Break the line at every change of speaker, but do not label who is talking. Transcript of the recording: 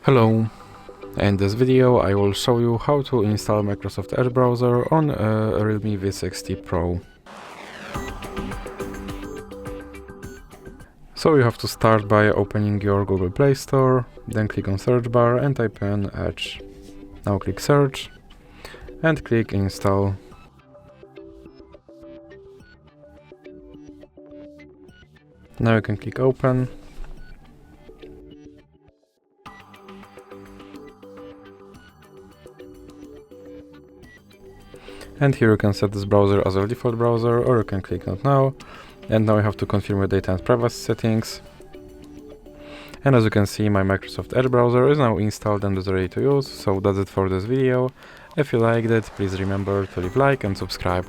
Hello, in this video I will show you how to install Microsoft Edge browser on a Realme V60 Pro. So you have to start by opening your Google Play Store, then click on search bar and type in Edge. Now click search and click install. Now you can click open. And here you can set this browser as a default browser, or you can click not now. And now you have to confirm your data and privacy settings. And as you can see, my Microsoft Edge browser is now installed and is ready to use. So that's it for this video. If you liked it, please remember to leave a like and subscribe.